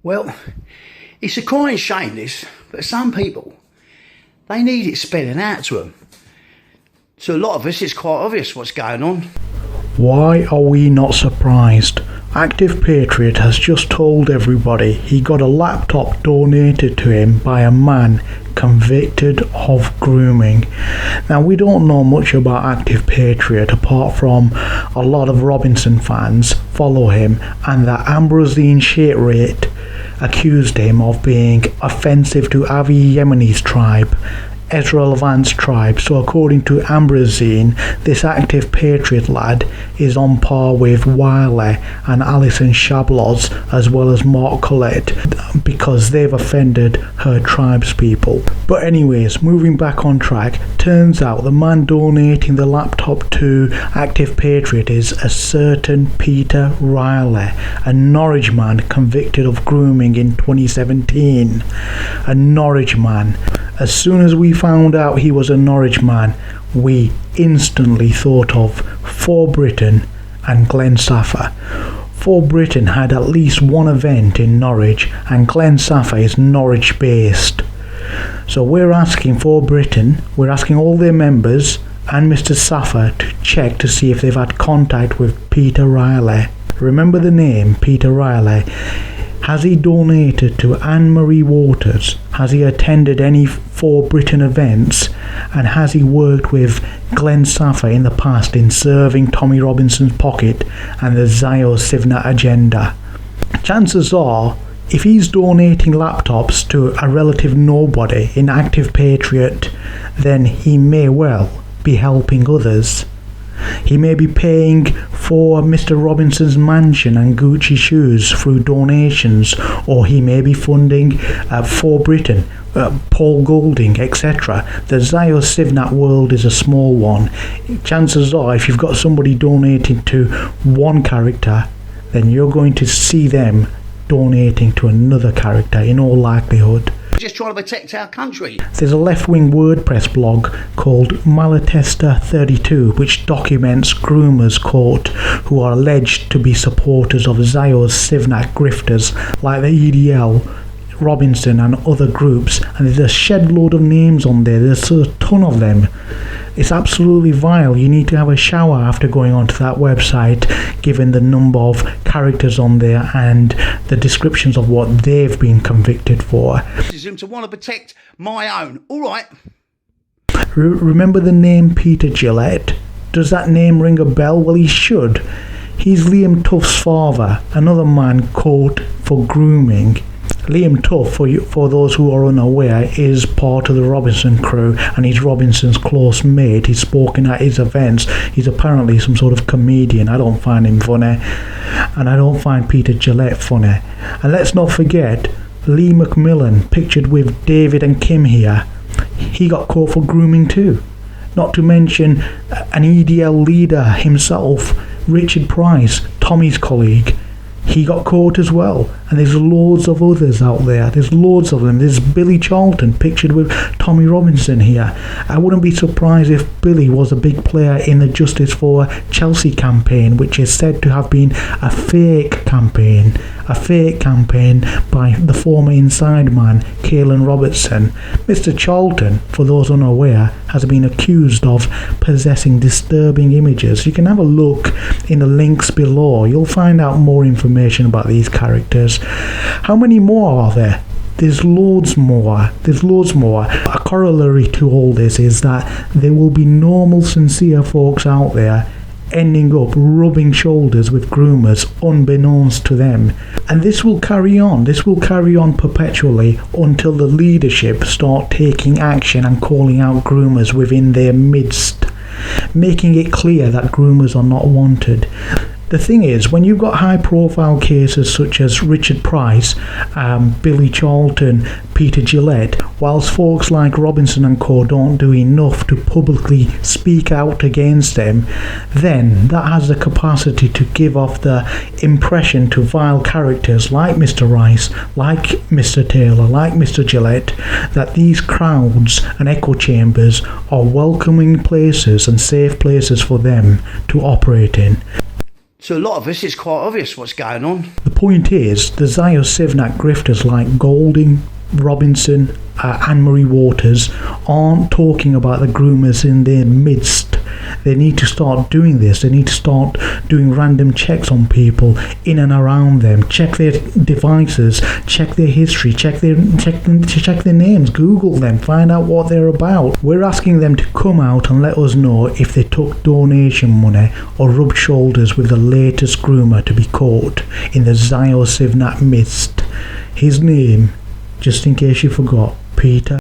Well, it's a crying shame this, but some people, they need it spelling out to them. To a lot of us, it's quite obvious what's going on. Why are we not surprised? Active Patriot has just told everybody he got a laptop donated to him by a man convicted of grooming. Now, we don't know much about Active Patriot apart from a lot of Robinson fans follow him and that Ambrosine Shaterate accused him of being offensive to Avi Yemeni's tribe, Ezra Levant's tribe. So according to Ambrosine, this Active Patriot lad is on par with Wiley and Alison Shabloz, as well as Mark Collette, because they've offended her tribe's people. But anyways, moving back on track, turns out the man donating the laptop to Active Patriot is a certain Peter Riley, a Norwich man convicted of grooming in 2017. A Norwich man. As soon as we found out he was a Norwich man, we instantly thought of For Britain and Glenn Safa. For Britain had at least one event in Norwich, and Glenn Safa is Norwich based. So we're asking For Britain, we're asking all their members and Mr. Safa to check to see if they've had contact with Peter Riley. Remember the name, Peter Riley. Has he donated to Anne-Marie Waters? Has he attended any For Britain events? And has he worked with Glenn Safa in the past in serving Tommy Robinson's pocket and the Zio Sivna agenda? Chances are, if he's donating laptops to a relative nobody in Active Patriot, then he may well be helping others. He may be paying for Mr. Robinson's mansion and Gucci shoes through donations, or he may be funding For Britain, Paul Golding, etc. The Zio Sivnat world is a small one. Chances are, if you've got somebody donating to one character, then you're going to see them donating to another character in all likelihood. Just trying to protect our country. There's a left-wing WordPress blog called Malatesta32 which documents groomers caught who are alleged to be supporters of Zio's Sivnak grifters like the EDL, Robinson and other groups, and there's a shed load of names on there. There's a ton of them. It's absolutely vile. You need to have a shower after going onto that website, given the number of characters on there and the descriptions of what they've been convicted for. To want to protect my own. All right. Remember the name Peter Gillette? Does that name ring a bell? Well, he should. He's Liam Tuff's father, another man caught for grooming. Liam Tuff, for those who are unaware, is part of the Robinson crew and he's Robinson's close mate. He's spoken at his events. He's apparently some sort of comedian. I don't find him funny, and I don't find Peter Gillette funny. And let's not forget Lee McMillan, pictured with David and Kim here. He got caught for grooming too. Not to mention an EDL leader himself, Richard Price, Tommy's colleague. He got caught as well, and there's loads of others out there. There's loads of them. There's Billy Charlton pictured with Tommy Robinson here. I wouldn't be surprised if Billy was a big player in the Justice for Chelsea campaign, which is said to have been a fake campaign by the former inside man, Caelan Robertson. Mr. Charlton, for those unaware, has been accused of possessing disturbing images. You can have a look in the links below. You'll find out more information about these characters. How many more are there? There's loads more. A corollary to all this is that there will be normal, sincere folks out there ending up rubbing shoulders with groomers unbeknownst to them. And this will carry on perpetually until the leadership start taking action and calling out groomers within their midst, making it clear that groomers are not wanted. The thing is, when you've got high-profile cases such as Richard Price, Billy Charlton, Peter Gillette, whilst folks like Robinson and co don't do enough to publicly speak out against them, then that has the capacity to give off the impression to vile characters like Mr. Rice, like Mr. Taylor, like Mr. Gillette, that these crowds and echo chambers are welcoming places and safe places for them to operate in. To a lot of us, it's quite obvious what's going on. The point is, the Zio Sivnak grifters like Golding, Robinson, Anne-Marie Waters aren't talking about the groomers in their midst. They need to start doing this. They need to start doing random checks on people in and around them. Check their devices, check their history, check their names, Google them, find out what they're about. We're asking them to come out and let us know if they took donation money or rubbed shoulders with the latest groomer to be caught in the Zio Sivnak midst. His name, just in case you forgot, Peter